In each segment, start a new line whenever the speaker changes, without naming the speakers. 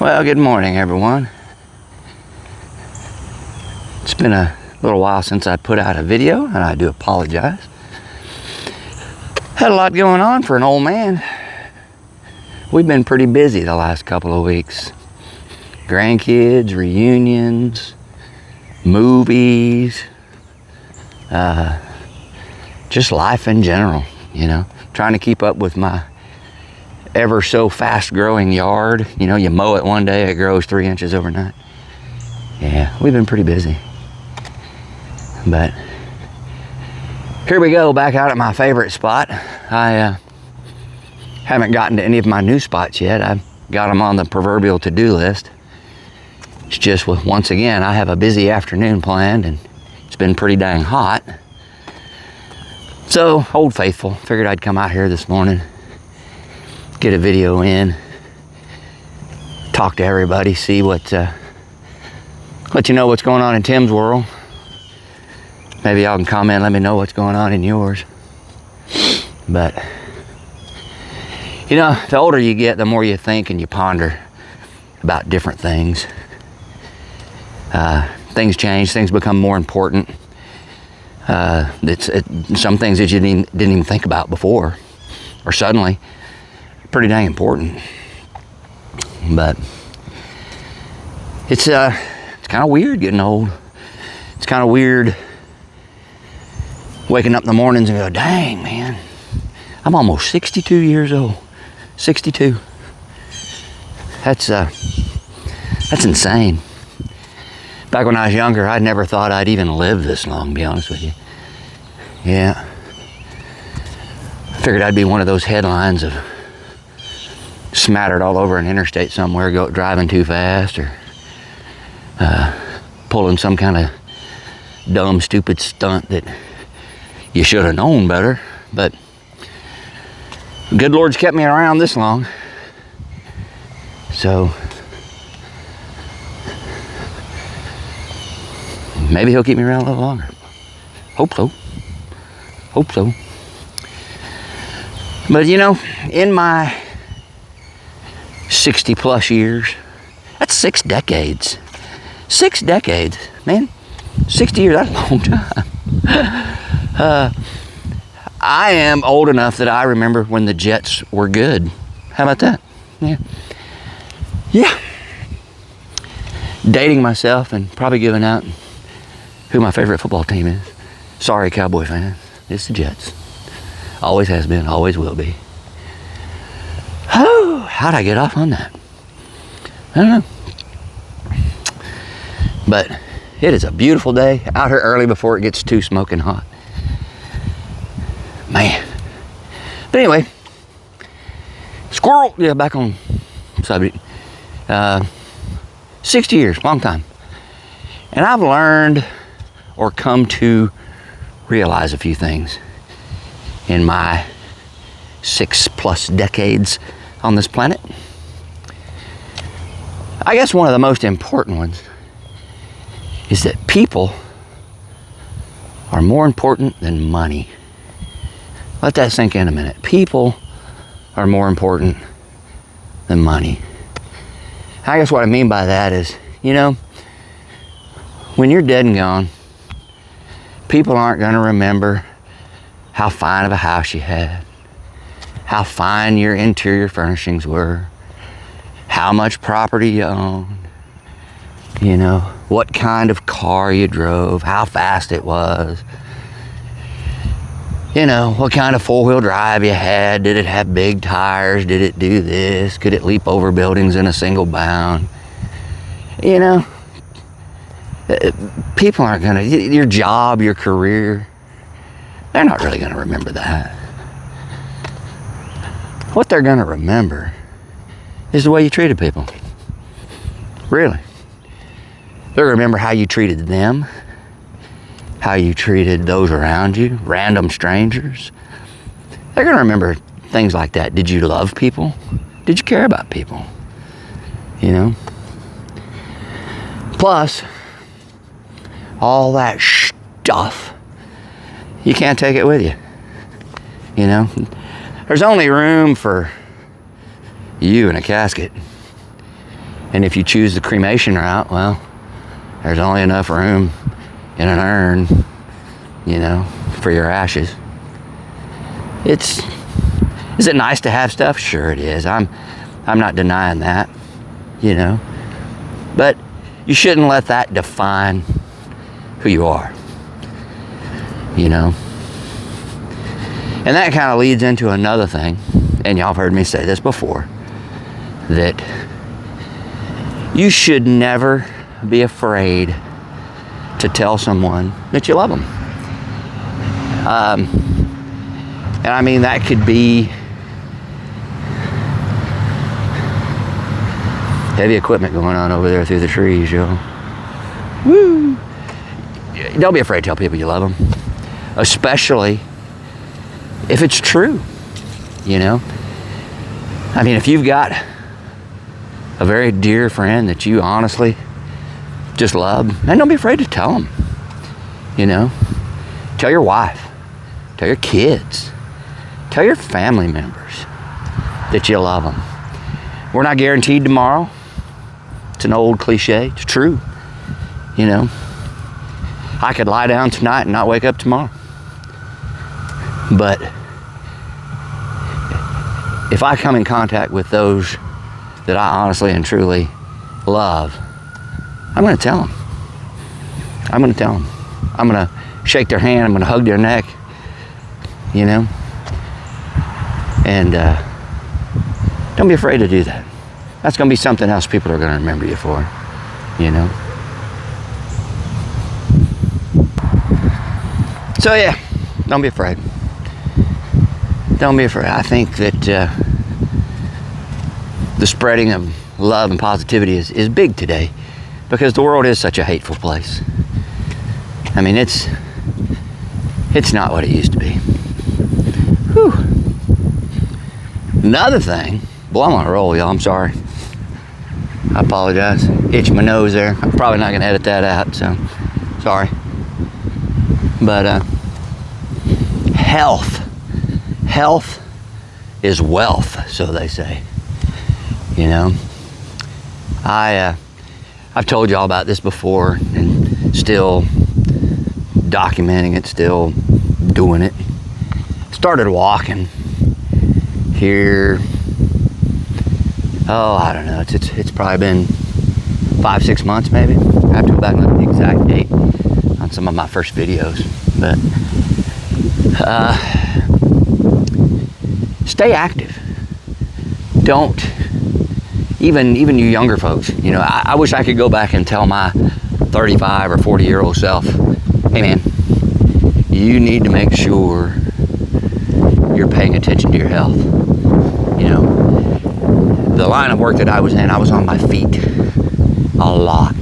Well, good morning, everyone. It's been a little while since I put out a video, and I do apologize. Had a lot going on for an old man. We've been pretty busy the last couple of weeks. Grandkids, reunions, movies, just life in general, you know. Trying to keep up with my ever so fast growing yard. You know, you mow it one day, it grows 3 inches overnight. Yeah, we've been pretty busy. But here we go, back out at my favorite spot. I haven't gotten to any of my new spots yet. I've got them on the proverbial to-do list. It's just, once again, I have a busy afternoon planned, and it's been pretty dang hot. So, Old Faithful, figured I'd come out here this morning, get a video in, talk to everybody, see what, let you know what's going on in Tim's world. Maybe y'all can comment, let me know what's going on in yours. But, you know, the older you get, the more you think and you ponder about different things. Things change, things become more important. Some things that you didn't even think about before, or suddenly, pretty dang important. But it's kind of weird getting old. It's kind of weird waking up in the mornings and go, dang, man, I'm almost 62 years old. 62. That's insane. Back when I was younger, I never thought I'd even live this long, to be honest with you. Yeah. I figured I'd be one of those headlines of smattered all over an interstate somewhere, driving too fast, or pulling some kind of dumb, stupid stunt that you should have known better. But the good Lord's kept me around this long. So maybe he'll keep me around a little longer. Hope so. Hope so. But you know, in my 60 plus years, that's 6 decades. 6 decades, man. 60 years, that's a long time. I am old enough that I remember when the Jets were good. How about that? Yeah. Yeah. Dating myself and probably giving out who my favorite football team is. Sorry, Cowboy fans. It's the Jets. Always has been, always will be. Oh, how'd I get off on that? I don't know. But it is a beautiful day. Out here early before it gets too smoking hot. Man. But anyway. Squirrel. Yeah, back on subject. 60 years, long time. And I've learned or come to realize a few things in my 6+ decades on this planet. I guess one of the most important ones is that people are more important than money. Let that sink in a minute. People are more important than money. I guess what I mean by that is, you know, when you're dead and gone, people aren't going to remember how fine of a house you had, how fine your interior furnishings were, how much property you owned, you know, what kind of car you drove, how fast it was, you know, what kind of 4-wheel drive you had. Did it have big tires? Did it do this? Could it leap over buildings in a single bound? You know, people aren't gonna, your job, your career, they're not really gonna remember that. What they're gonna remember is the way you treated people. Really. They're gonna remember how you treated them, how you treated those around you, random strangers. They're gonna remember things like that. Did you love people? Did you care about people? You know? Plus, all that stuff, you can't take it with you. You know? There's only room for you in a casket. And if you choose the cremation route, well, there's only enough room in an urn, you know, for your ashes. Is it nice to have stuff? Sure it is. I'm not denying that, you know. But you shouldn't let that define who you are, you know. And that kind of leads into another thing, and y'all have heard me say this before, that you should never be afraid to tell someone that you love them. And I mean, that could be heavy equipment going on over there through the trees, yo. Woo! Don't be afraid to tell people you love them, especially if it's true, you know. I mean, if you've got a very dear friend that you honestly just love, man, don't be afraid to tell them, you know. Tell your wife, tell your kids, tell your family members that you love them. We're not guaranteed tomorrow. It's an old cliche. It's true, you know. I could lie down tonight and not wake up tomorrow. But if I come in contact with those that I honestly and truly love, I'm going to tell them. I'm going to tell them. I'm going to shake their hand. I'm going to hug their neck, you know. And don't be afraid to do that. That's going to be something else people are going to remember you for, you know. So yeah, don't be afraid. Don't be afraid. I think that the spreading of love and positivity is big today, because the world is such a hateful place. I mean, it's not what it used to be. Whew. Another thing, boy, I'm on a roll, y'all. I'm sorry. I apologize. Itch my nose there. I'm probably not gonna edit that out, so sorry. But health is wealth, so they say. You know, I've told y'all about this before, and still documenting it, still doing it. Started walking here. Oh, I don't know. It's probably been 5-6 months, maybe. I have to go back and look at the exact date on some of my first videos. But stay active. Don't, even you younger folks, you know, I wish I could go back and tell my 35 or 40-year-old self, hey man, you need to make sure you're paying attention to your health. You know, the line of work that I was in, I was on my feet a lot.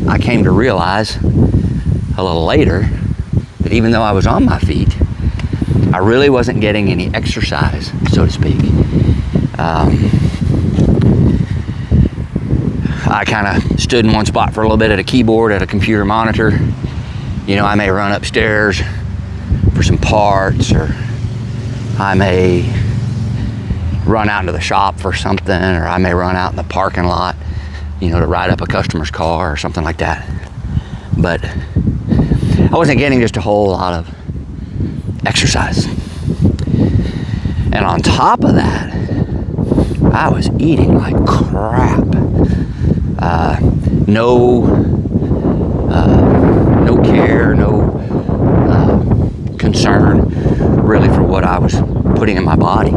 I came to realize a little later that even though I was on my feet, I really wasn't getting any exercise, so to speak. I kind of stood in one spot for a little bit at a keyboard, at a computer monitor. You know, I may run upstairs for some parts, or I may run out into the shop for something, or I may run out in the parking lot, you know, to ride up a customer's car or something like that. But I wasn't getting just a whole lot of exercise. And on top of that, I was eating like crap. No care, no concern really for what I was putting in my body.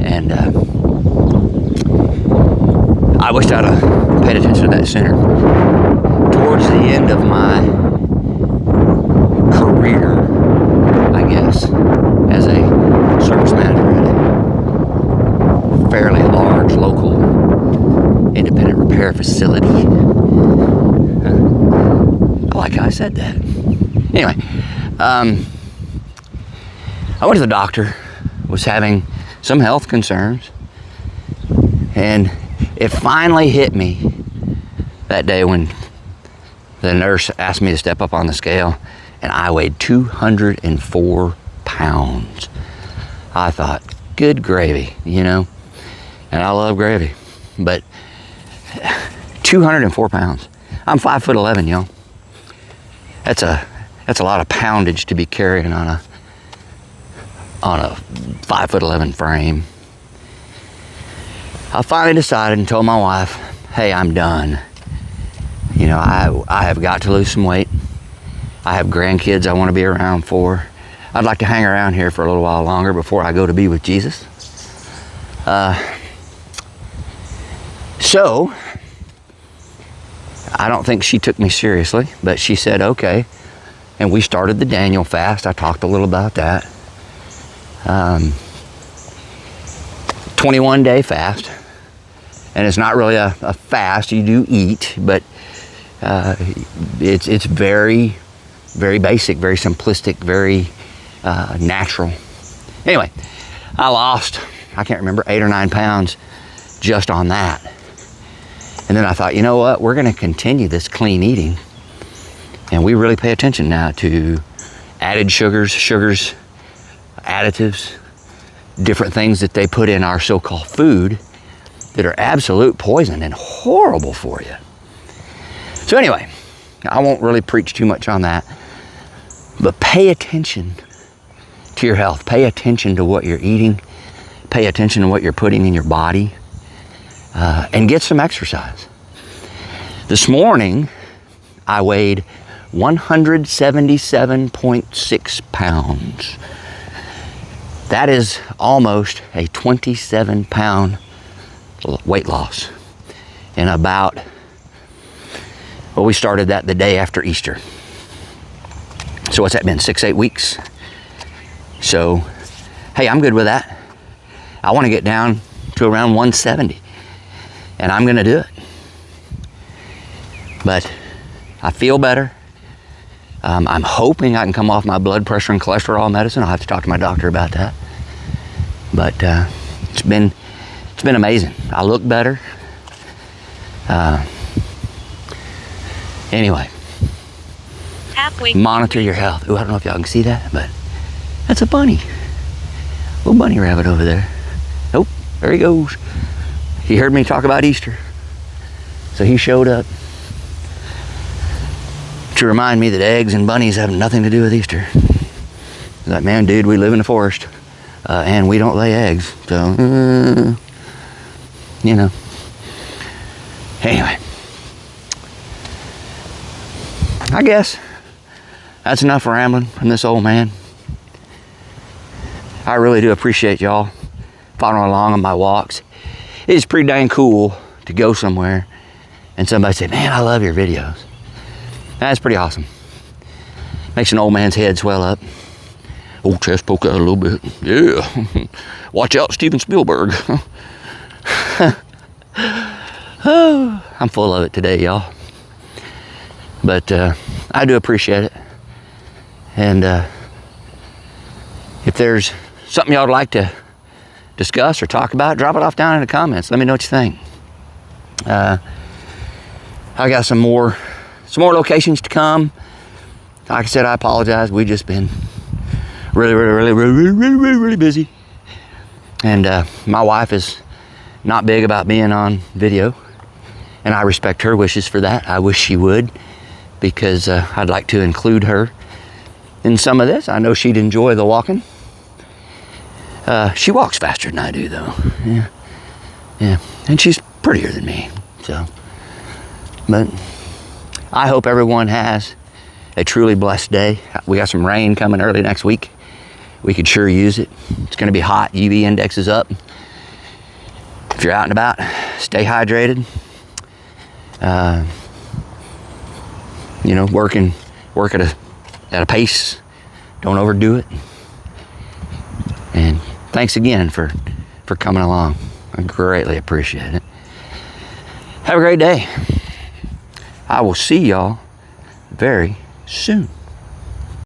And I wished I'd have paid attention to that sooner. Towards the end of my career, I guess, as a service manager at a fairly large local independent repair facility. I like how I said that. Anyway, I went to the doctor, was having some health concerns, and it finally hit me that day when the nurse asked me to step up on the scale, and I weighed 204 pounds. I thought, good gravy, you know, and I love gravy. but 204 pounds. I'm 5'11", y'all. That's a lot of poundage to be carrying on a 5'11" frame. I finally decided and told my wife, hey, I'm done. You know, I have got to lose some weight. I have grandkids I want to be around for. I'd like to hang around here for a little while longer before I go to be with Jesus. So, I don't think she took me seriously, but she said, okay. And we started the Daniel fast. I talked a little about that. 21-day fast. And it's not really a fast. You do eat, but it's very, very basic, very simplistic, very natural. Anyway, I lost, I can't remember, 8 or 9 pounds just on that. And then I thought, you know what? We're going to continue this clean eating. And we really pay attention now to added sugars, additives, different things that they put in our so-called food that are absolute poison and horrible for you. So anyway, I won't really preach too much on that, but pay attention to your health. Pay attention to what you're eating. Pay attention to what you're putting in your body. And get some exercise. This morning, I weighed 177.6 pounds. That is almost a 27-pound weight loss in about, well, we started that the day after Easter. So what's that been, 6-8 weeks? So, hey, I'm good with that. I want to get down to around 170. And I'm going to do it. But I feel better. I'm hoping I can come off my blood pressure and cholesterol medicine. I'll have to talk to my doctor about that. But it's been amazing. I look better. Anyway, monitor your health. Ooh, I don't know if y'all can see that, but that's a bunny. Little bunny rabbit over there. Oh, there he goes. He heard me talk about Easter, so he showed up to remind me that eggs and bunnies have nothing to do with Easter. He's like, man, dude, we live in the forest, and we don't lay eggs, so, you know. Anyway, I guess that's enough rambling from this old man. I really do appreciate y'all following along on my walks. It's pretty dang cool to go somewhere and somebody say, man, I love your videos. That's pretty awesome. Makes an old man's head swell up. Old chest poke out a little bit. Yeah. Watch out, Steven Spielberg. Oh, I'm full of it today, y'all. But I do appreciate it. And if there's something y'all would like to discuss or talk about, drop it off down in the comments. Let me know what you think. I got some more locations to come. Like I said, I apologize. We've just been really busy. And my wife is not big about being on video, and I respect her wishes for that. I wish she would, because I'd like to include her in some of this. I know she'd enjoy the walking. She walks faster than I do, though. Yeah, and she's prettier than me, so. But I hope everyone has a truly blessed day. We got some rain coming early next week. We could sure use it. It's going to be hot. UV index is up. If you're out and about, stay hydrated. You know, work at a pace. Don't overdo it. And thanks again for coming along. I greatly appreciate it. Have a great day. I will see y'all very soon.